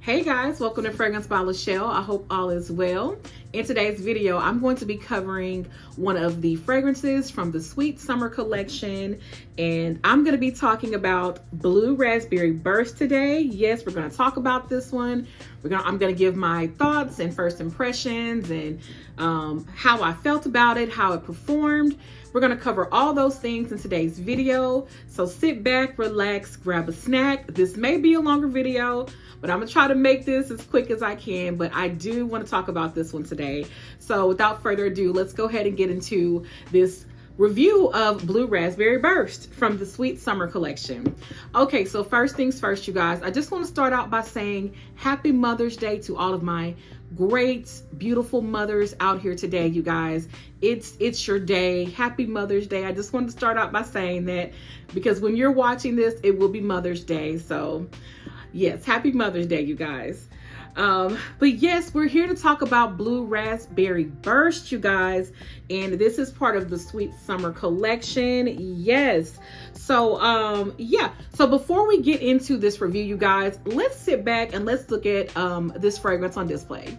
Hey guys, welcome to Fragrance by Lachelle. I hope all is well. In today's video, I'm going to be covering one of the fragrances from the Sweet Summer collection, and I'm going to be talking about Blue Raspberry Burst today. Yes, we're going to talk about this one. I'm going to give my thoughts and first impressions and how I felt about it, how it performed. We're going to cover all those things in today's video. So sit back, relax, grab a snack. This may be a longer video, but I'm gonna try to make this as quick as I can, but I do want to talk about this one today. So without further ado, let's go ahead and get into this review of Blue Raspberry Burst from the Sweet Summer collection. Okay, so first things first, you guys, I just want to start out by saying Happy Mother's Day to all of my great, beautiful mothers out here today, you guys. It's your day. Happy Mother's Day. I just wanted to start out by saying that because when you're watching this, it will be Mother's Day. So yes, happy Mother's Day, you guys. But yes, we're here to talk about Blue Raspberry Burst, you guys. And this is part of the Sweet Summer collection. Yes. So, yeah. So before we get into this review, you guys, let's sit back and let's look at this fragrance on display.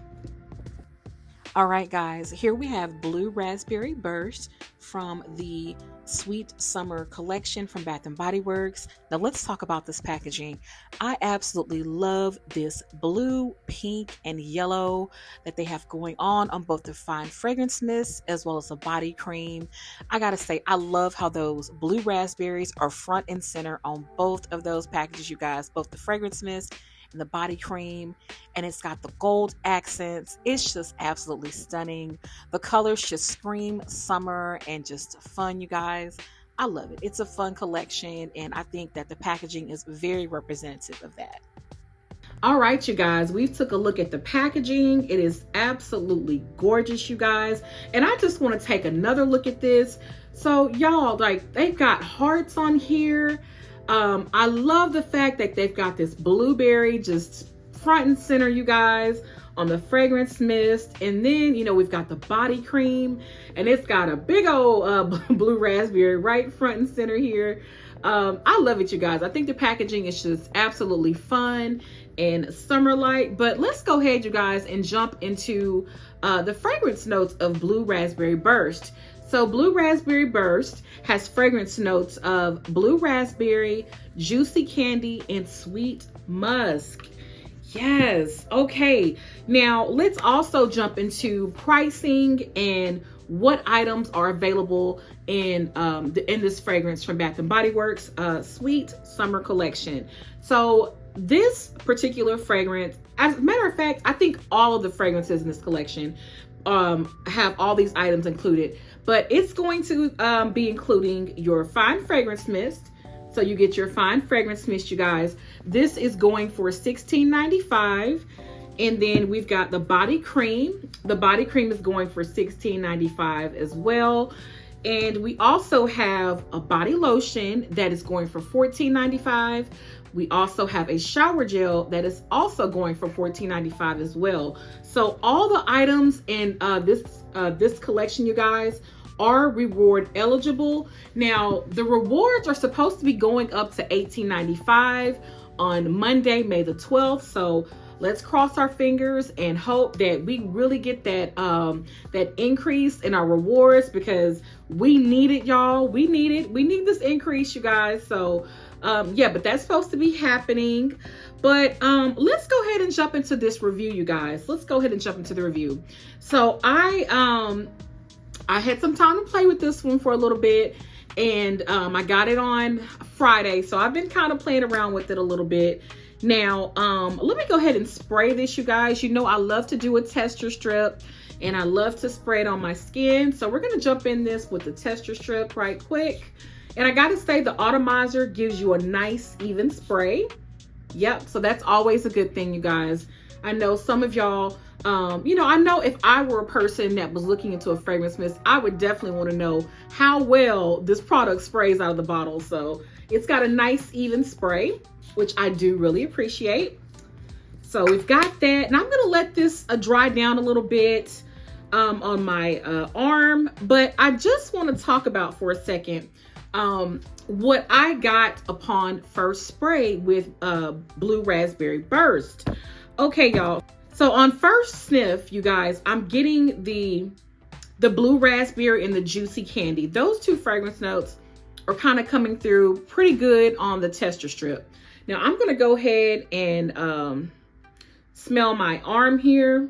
All right, guys, here we have Blue Raspberry Burst from the Sweet Summer collection from Bath & Body Works. Now let's talk about this packaging. I absolutely love this blue, pink, and yellow that they have going on both the fine fragrance mist as well as the body cream. I gotta say, I love how those blue raspberries are front and center on both of those packages, you guys, both the fragrance mist and the body cream, and it's got the gold accents. It's just absolutely stunning. The colors just scream summer and just fun, you guys. I love it. It's a fun collection, and I think that the packaging is very representative of that. All right, you guys, we took a look at the packaging. It is absolutely gorgeous, you guys, and I just want to take another look at this. So y'all, like, they've got hearts on here. I love the fact that they've got this blueberry just front and center, you guys, on the fragrance mist. And then, you know, we've got the body cream, and it's got a big old blue raspberry right front and center here. I love it, you guys. I think the packaging is just absolutely fun and summer-like. But let's go ahead, you guys, and jump into the fragrance notes of Blue Raspberry Burst. So Blue Raspberry Burst has fragrance notes of blue raspberry, juicy candy, and sweet musk. Yes. Okay. Now let's also jump into pricing and what items are available in this fragrance from Bath & Body Works Sweet Summer collection. So this particular fragrance, as a matter of fact, I think all of the fragrances in this collection have all these items included, but it's going to be including your fine fragrance mist. So you get your fine fragrance mist, you guys. This is going for $16.95. And then we've got the body cream. The body cream is going for $16.95 as well. And we also have a body lotion that is going for $14.95. We also have a shower gel that is also going for $14.95 as well. So all the items in this collection, you guys, are reward eligible. Now, the rewards are supposed to be going up to $18.95 on Monday, May the 12th. So let's cross our fingers and hope that we really get that that increase in our rewards, because we need it, y'all. We need it. We need this increase, you guys. So yeah, but that's supposed to be happening. But let's go ahead and jump into this review, you guys. Let's go ahead and jump into the review. So I had some time to play with this one for a little bit, and I got it on Friday. So I've been kind of playing around with it a little bit. Now, let me go ahead and spray this, you guys. You know, I love to do a tester strip, and I love to spray it on my skin. So we're going to jump in this with the tester strip right quick. And I got to say, the atomizer gives you a nice, even spray. Yep. So that's always a good thing, you guys. I know some of y'all, you know, I know if I were a person that was looking into a fragrance mist, I would definitely want to know how well this product sprays out of the bottle. So it's got a nice, even spray, which I do really appreciate. So we've got that. And I'm going to let this dry down a little bit on my arm. But I just want to talk about for a second what I got upon first spray with Blue Raspberry Burst. Okay, y'all. So on first sniff, you guys, I'm getting the blue raspberry and the juicy candy. Those two fragrance notes are kind of coming through pretty good on the tester strip. Now I'm going to go ahead and smell my arm here.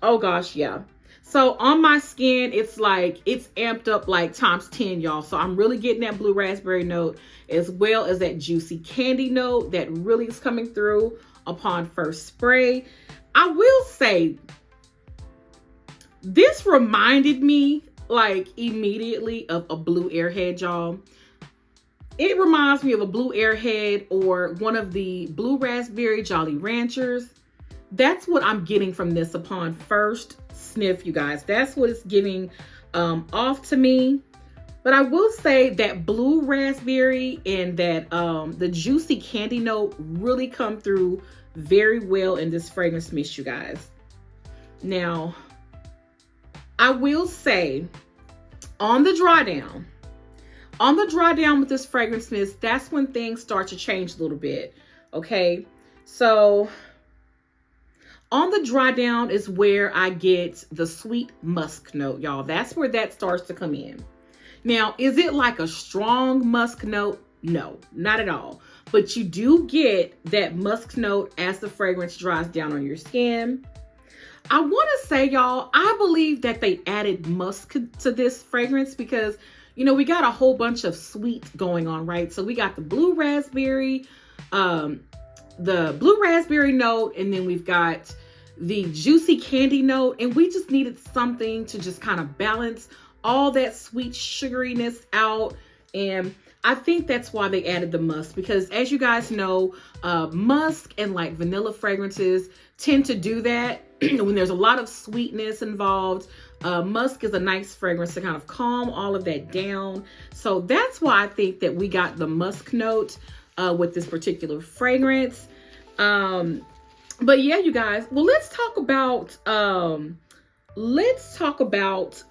Oh gosh, yeah. So on my skin, it's amped up like times 10, y'all. So I'm really getting that blue raspberry note as well as that juicy candy note that really is coming through upon first spray. I will say, this reminded me like immediately of a blue airhead, y'all. It reminds me of a blue airhead or one of the blue raspberry Jolly Ranchers. That's what I'm getting from this upon first sniff, you guys. That's what it's giving off to me. But I will say that blue raspberry and that the juicy candy note really come through very well in this fragrance mist, you guys. Now, I will say on the dry down with this fragrance mist, that's when things start to change a little bit. Okay, so on the dry down is where I get the sweet musk note, y'all. That's where that starts to come in. Now, is it like a strong musk note? No, not at all. But you do get that musk note as the fragrance dries down on your skin. I want to say, y'all, I believe that they added musk to this fragrance because, you know, we got a whole bunch of sweet going on, right? So we got the blue raspberry note, and then we've got the juicy candy note, and we just needed something to just kind of balance all that sweet sugariness out. And I think that's why they added the musk, because as you guys know, musk and like vanilla fragrances tend to do that when there's a lot of sweetness involved. Musk is a nice fragrance to kind of calm all of that down. So that's why I think that we got the musk note with this particular fragrance. But yeah, you guys, well, let's talk about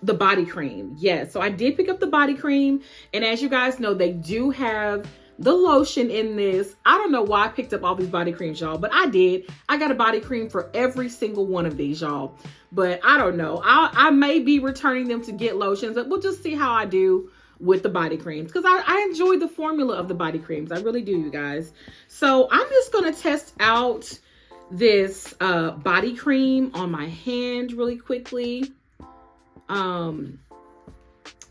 the body cream. Yeah, so I did pick up the body cream, and as you guys know, they do have the lotion in this. I don't know why I picked up all these body creams, y'all, but I did. I got a body cream for every single one of these, y'all. But I don't know. I may be returning them to get lotions, but we'll just see how I do with the body creams, because I enjoy the formula of the body creams. I really do, you guys. So I'm just going to test out this body cream on my hand really quickly.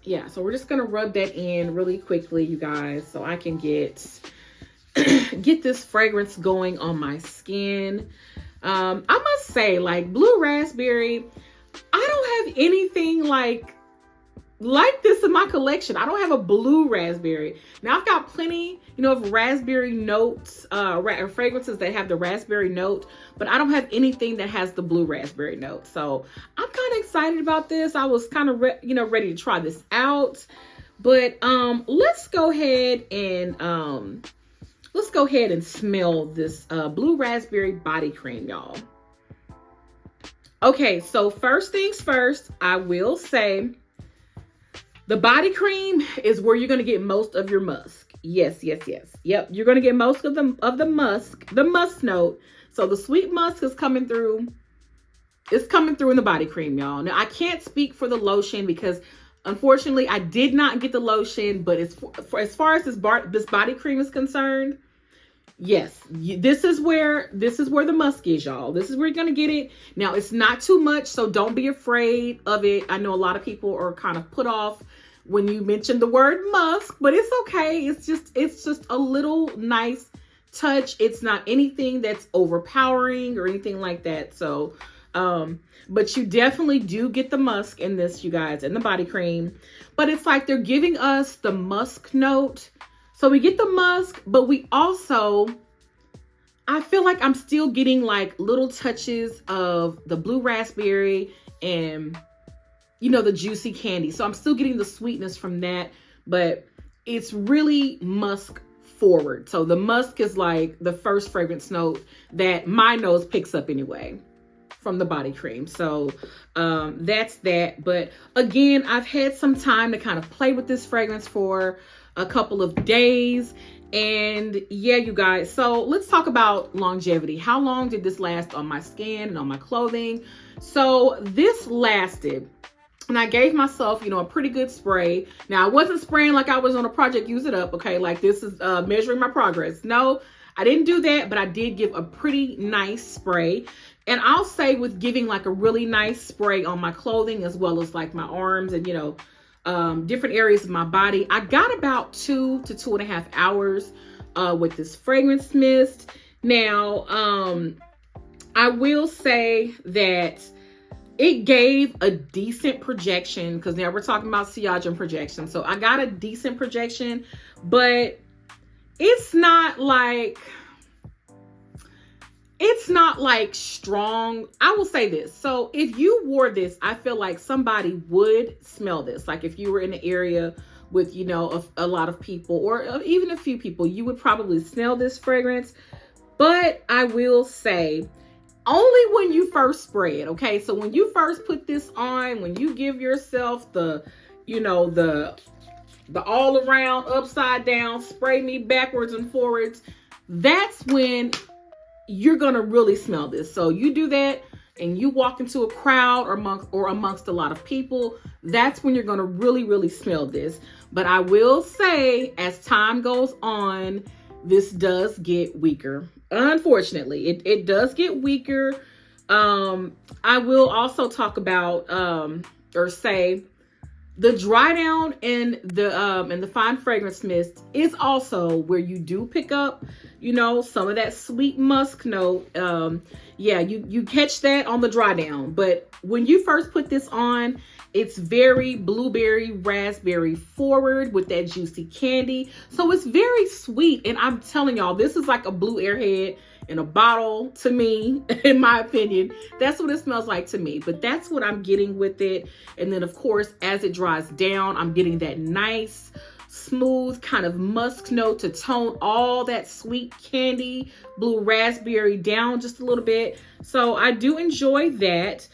Yeah, so we're just gonna rub that in really quickly, you guys, so I can get this fragrance going on my skin. I must say, like, blue raspberry, I don't have anything like this in my collection. I don't have a blue raspberry. Now I've got plenty, you know, of raspberry notes, fragrances that have the raspberry note, but I don't have anything that has the blue raspberry note. So I'm kind of excited about this. I was kind of, ready to try this out, but let's go ahead and smell this blue raspberry body cream, y'all. Okay, so first things first, I will say, the body cream is where you're going to get most of your musk. Yes. Yep, you're going to get most of the musk note. So the sweet musk is coming through. It's coming through in the body cream, y'all. Now, I can't speak for the lotion because, unfortunately, I did not get the lotion. But as far as this body cream is concerned, yes, this is where the musk is, y'all. This is where you're going to get it. Now, it's not too much, so don't be afraid of it. I know a lot of people are kind of put off when you mention the word musk, but it's okay. It's just a little nice touch. It's not anything that's overpowering or anything like that. So, but you definitely do get the musk in this, you guys, in the body cream. But it's like they're giving us the musk note. So we get the musk, but we also, I feel like I'm still getting like little touches of the blue raspberry and, the juicy candy. So I'm still getting the sweetness from that, but it's really musk forward. So the musk is like the first fragrance note that my nose picks up anyway from the body cream. So that's that. But again, I've had some time to kind of play with this fragrance for a couple of days. And yeah, you guys, so let's talk about longevity. How long did this last on my skin and on my clothing? So this lasted, and I gave myself, you know, a pretty good spray. Now, I wasn't spraying like I was on a Project Use It Up, okay? Like this is measuring my progress. No, I didn't do that, but I did give a pretty nice spray. And I'll say with giving like a really nice spray on my clothing as well as like my arms and, you know, different areas of my body, I got about 2 to 2.5 hours with this fragrance mist. Now, I will say that it gave a decent projection, because now we're talking about sillage and projection. So I got a decent projection, but it's not like strong. I will say this. So if you wore this, I feel like somebody would smell this. Like if you were in an area with, you know, a lot of people or even a few people, you would probably smell this fragrance. But I will say, only when you first spray it, okay? So when you first put this on, when you give yourself the, you know, the all around upside down, spray me backwards and forwards, that's when you're gonna really smell this. So you do that and you walk into a crowd or amongst a lot of people, that's when you're gonna really, really smell this. But I will say, as time goes on, this does get weaker. Unfortunately, it does get weaker. I will also talk about or say the dry down and the fine fragrance mist is also where you do pick up, you know, some of that sweet musk note. Yeah, you catch that on the dry down. But when you first put this on, it's very blueberry, raspberry forward with that juicy candy. So it's very sweet. And I'm telling y'all, this is like a blue airhead in a bottle to me, in my opinion. That's what it smells like to me. But that's what I'm getting with it. And then, of course, as it dries down, I'm getting that nice, smooth kind of musk note to tone all that sweet candy, blue raspberry down just a little bit. So I do enjoy that.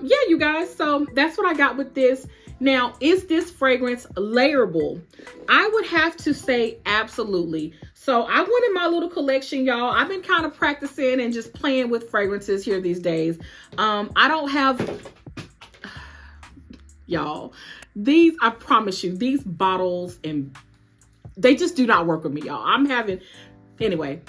Yeah, you guys, so that's what I got with this. Now, is this fragrance layerable? I would have to say absolutely. So I went in my little collection, y'all. I've been kind of practicing and just playing with fragrances here these days. I don't have, y'all, these, I promise you, these bottles, and they just do not work with me, y'all. I'm having, anyway,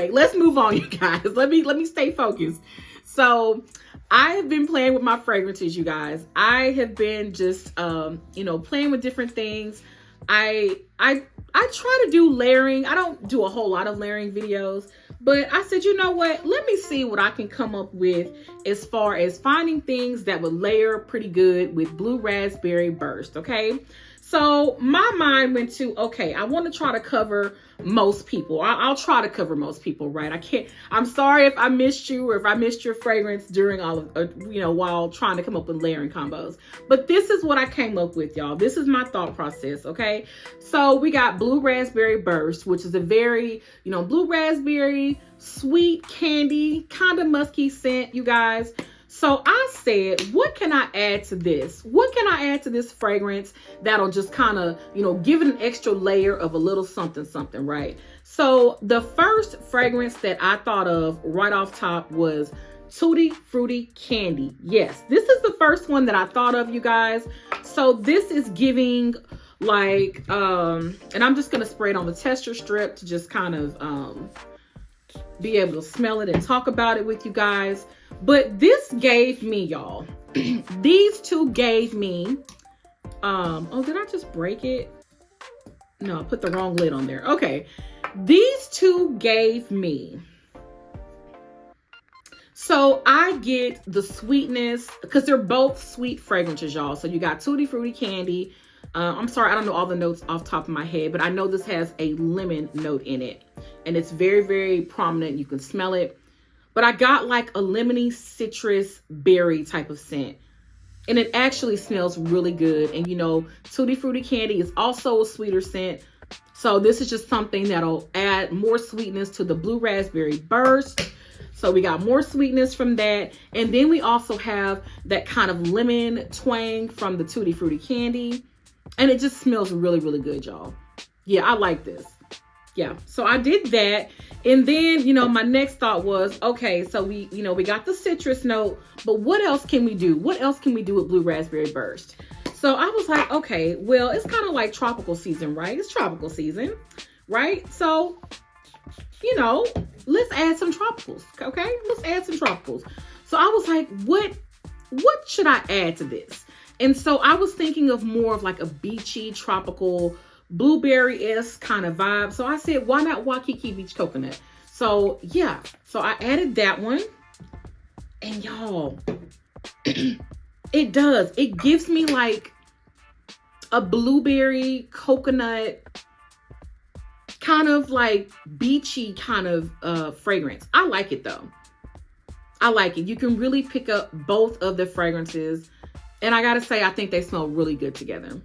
let's move on, you guys. Let me stay focused. So I have been playing with my fragrances, you guys. I have been just, you know, playing with different things. I try to do layering. I don't do a whole lot of layering videos, but I said, you know what? Let me see what I can come up with as far as finding things that would layer pretty good with Blue Raspberry Burst, okay? So my mind went to, okay, I want to try to cover most people. I'll try to cover most people, right? I'm sorry if I missed you or if I missed your fragrance during all of, you know, while trying to come up with layering combos. But this is what I came up with, y'all. This is my thought process, okay? So we got Blue Raspberry Burst, which is a very, you know, blue raspberry, sweet candy, kind of musky scent, you guys. So I said, what can I add to this? What can I add to this fragrance that'll just kind of, you know, give it an extra layer of a little something, something, right? So the first fragrance that I thought of right off top was Tutti Frutti Candy. Yes, this is the first one that I thought of, you guys. So this is giving like, and I'm just going to spray it on the tester strip to just kind of be able to smell it and talk about it with you guys. But this gave me, y'all, these two gave me, oh, did I just break it? No, I put the wrong lid on there. Okay. These two gave me, so I get the sweetness, because they're both sweet fragrances, y'all. So you got Tutti Frutti Candy. I'm sorry, I don't know all the notes off the top of my head, but I know this has a lemon note in it. And it's very, very prominent. You can smell it. But I got like a lemony citrus berry type of scent. And it actually smells really good. And you know, Tutti Frutti Candy is also a sweeter scent. So this is just something that'll add more sweetness to the Blue Raspberry Burst. So we got more sweetness from that. And then we also have that kind of lemon twang from the Tutti Frutti candy. And it just smells really, really good, y'all. Yeah, I like this. Yeah, so I did that. And then, you know, my next thought was, okay, so we got the citrus note, but what else can we do? What else can we do with Blue Raspberry Burst? So I was like, okay, well, it's kind of like tropical season, right? It's tropical season, right? So, you know, let's add some tropicals, okay? Let's add some tropicals. So I was like, what should I add to this? And so I was thinking of more of like a beachy, tropical, blueberry-esque kind of vibe. So I said, why not Waikiki Beach Coconut? So yeah, so I added that one. And y'all, it does. It gives me like a blueberry coconut kind of like beachy kind of fragrance. I like it though. I like it. You can really pick up both of the fragrances. And I gotta say, I think they smell really good together.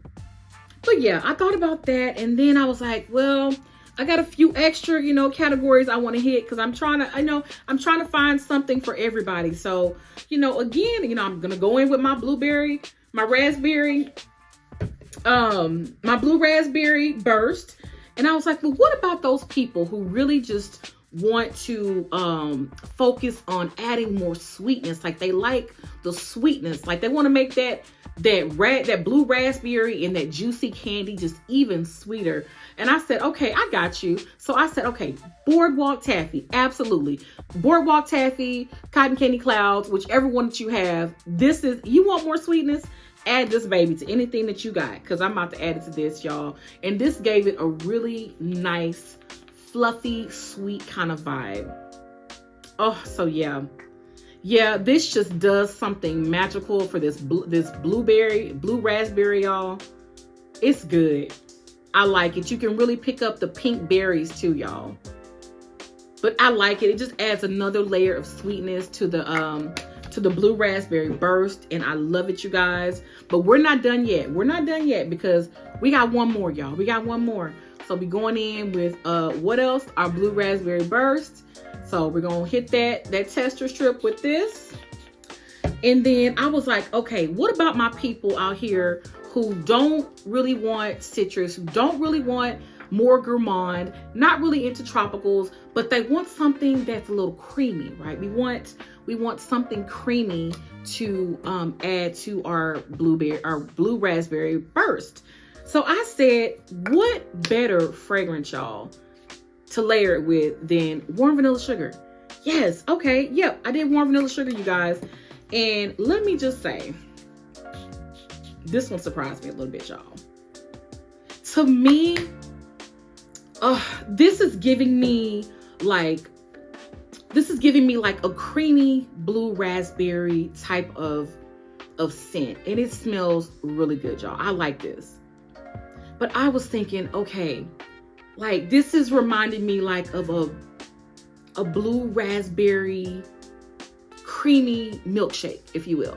But yeah, I thought about that. And then I was like, well, I got a few extra, you know, categories I want to hit because I'm trying to find something for everybody. So, you know, again, you know, I'm going to go in with my blueberry, my raspberry, my blue raspberry burst. And I was like, well, what about those people who really just want to focus on adding more sweetness? Like they like the sweetness, like they want to make that blue raspberry and that juicy candy just even sweeter. And I said, okay, I got you. So I said, okay, boardwalk taffy, absolutely. Boardwalk taffy, cotton candy clouds, whichever one that you have. This is, you want more sweetness? Add this baby to anything that you got, because I'm about to add it to this, y'all. And this gave it a really nice, fluffy, sweet kind of vibe. Oh, so yeah. Yeah, this just does something magical for this blue raspberry, y'all. It's good. I like it. You can really pick up the pink berries too, y'all. But I like it. It just adds another layer of sweetness to the blue raspberry burst, and I love it, you guys. But we're not done yet. We're not done yet because we got one more, y'all. We got one more. So we going in with what else? Our blue raspberry burst. So we're gonna hit that tester strip with this. And then I was like, okay, what about my people out here who don't really want citrus, who don't really want more gourmand, not really into tropicals, but they want something that's a little creamy, right? We want something creamy to add to our blue raspberry burst. So I said, what better fragrance, y'all, to layer it with than warm vanilla sugar? Yes, okay, yep, I did warm vanilla sugar, you guys. And let me just say, this one surprised me a little bit, y'all. To me, this is giving me like a creamy blue raspberry type of scent. And it smells really good, y'all. I like this. But I was thinking, okay, like this is reminding me like of a blue raspberry creamy milkshake, if you will.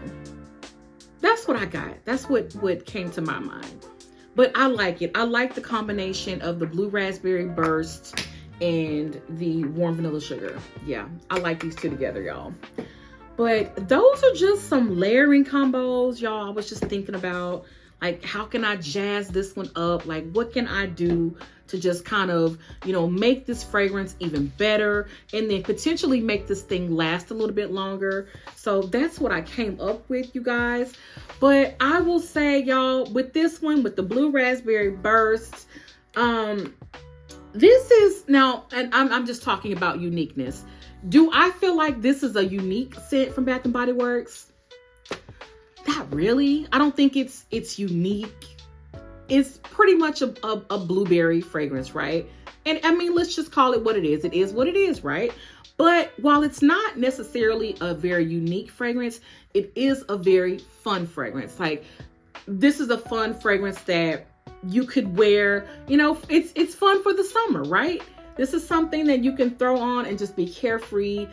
That's what I got. That's what came to my mind. But I like it. I like the combination of the blue raspberry burst and the warm vanilla sugar. Yeah, I like these two together, y'all. But those are just some layering combos, y'all. I was just thinking about, like, how can I jazz this one up? Like, what can I do to just kind of, you know, make this fragrance even better and then potentially make this thing last a little bit longer? So that's what I came up with, you guys. But I will say, y'all, with this one, with the blue raspberry burst, this is now, and I'm just talking about uniqueness. Do I feel like this is a unique scent from Bath & Body Works? Not really. I don't think it's unique. It's pretty much a blueberry fragrance, right? And I mean, let's just call it what it is. It is what it is, right? But while it's not necessarily a very unique fragrance, it is a very fun fragrance. Like, this is a fun fragrance that you could wear, you know, it's fun for the summer, right? This is something that you can throw on and just be carefree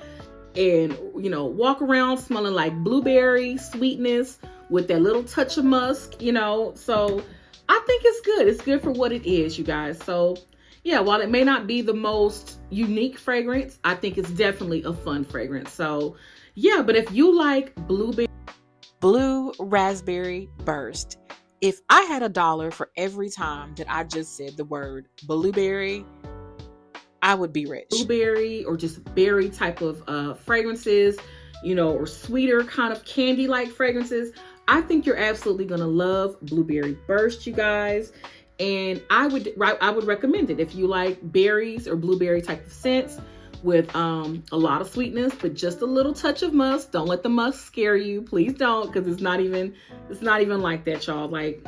and, you know, walk around smelling like blueberry sweetness with that little touch of musk, you know. So I think it's good. It's good for what it is, you guys. So yeah, while it may not be the most unique fragrance, I think it's definitely a fun fragrance. So yeah, but if you like Blue Raspberry Burst, if I had $1 for every time that I just said the word blueberry, I would be rich. Blueberry or just berry type of fragrances, you know, or sweeter kind of candy-like fragrances, I think you're absolutely gonna love Blueberry Burst, you guys. And I would recommend it if you like berries or blueberry type of scents with a lot of sweetness, but just a little touch of musk. Don't let the musk scare you, please don't, because it's not even like that, y'all. Like,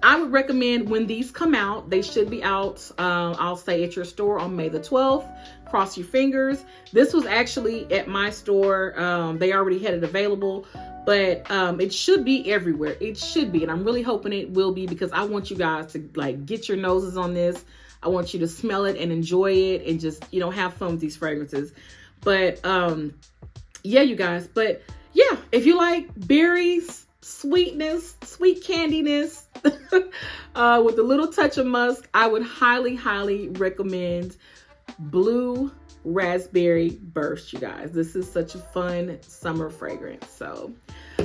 I would recommend when these come out, they should be out, I'll say at your store on May the 12th. Cross your fingers. This was actually at my store. They already had it available, but it should be everywhere. It should be, and I'm really hoping it will be, because I want you guys to like get your noses on this. I want you to smell it and enjoy it and just, you know, have fun with these fragrances. But yeah, you guys, but yeah, if you like berries, sweetness, sweet candiness, with a little touch of musk, I would highly, highly recommend Blue Raspberry Burst, you guys. This is such a fun summer fragrance. So,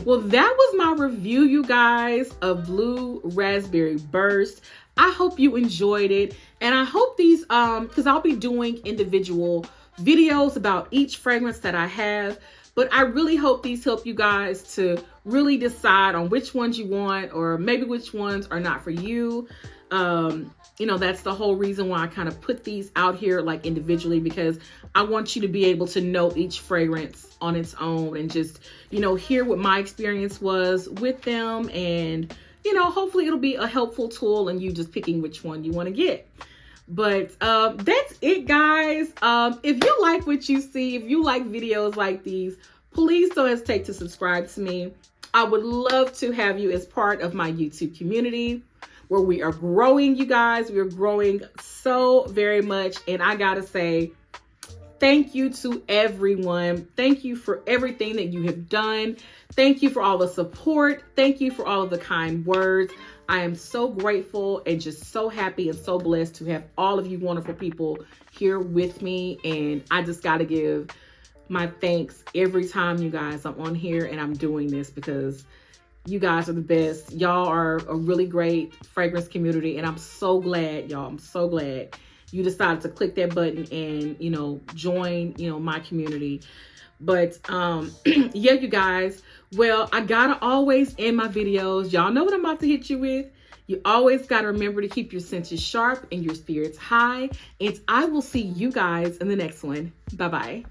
well, that was my review, you guys, of Blue Raspberry Burst. I hope you enjoyed it, and I hope these, because I'll be doing individual videos about each fragrance that I have, but I really hope these help you guys to really decide on which ones you want, or maybe which ones are not for you. You know, that's the whole reason why I kind of put these out here like individually, because I want you to be able to know each fragrance on its own and just, you know, hear what my experience was with them. And, you know, hopefully it'll be a helpful tool in you just picking which one you want to get. But that's it, guys. If you like what you see, if you like videos like these, please don't hesitate to subscribe to me. I would love to have you as part of my YouTube community, where we are growing, you guys. We are growing so very much. And I gotta say, thank you to everyone. Thank you for everything that you have done. Thank you for all the support. Thank you for all of the kind words. I am so grateful and just so happy and so blessed to have all of you wonderful people here with me. And I just gotta give my thanks every time, you guys, I'm on here and I'm doing this, because you guys are the best. Y'all are a really great fragrance community, and I'm so glad, y'all. I'm so glad you decided to click that button and, you know, join, you know, my community. But yeah, you guys, well, I gotta always end my videos. Y'all know what I'm about to hit you with. You always gotta remember to keep your senses sharp and your spirits high. And I will see you guys in the next one. Bye-bye.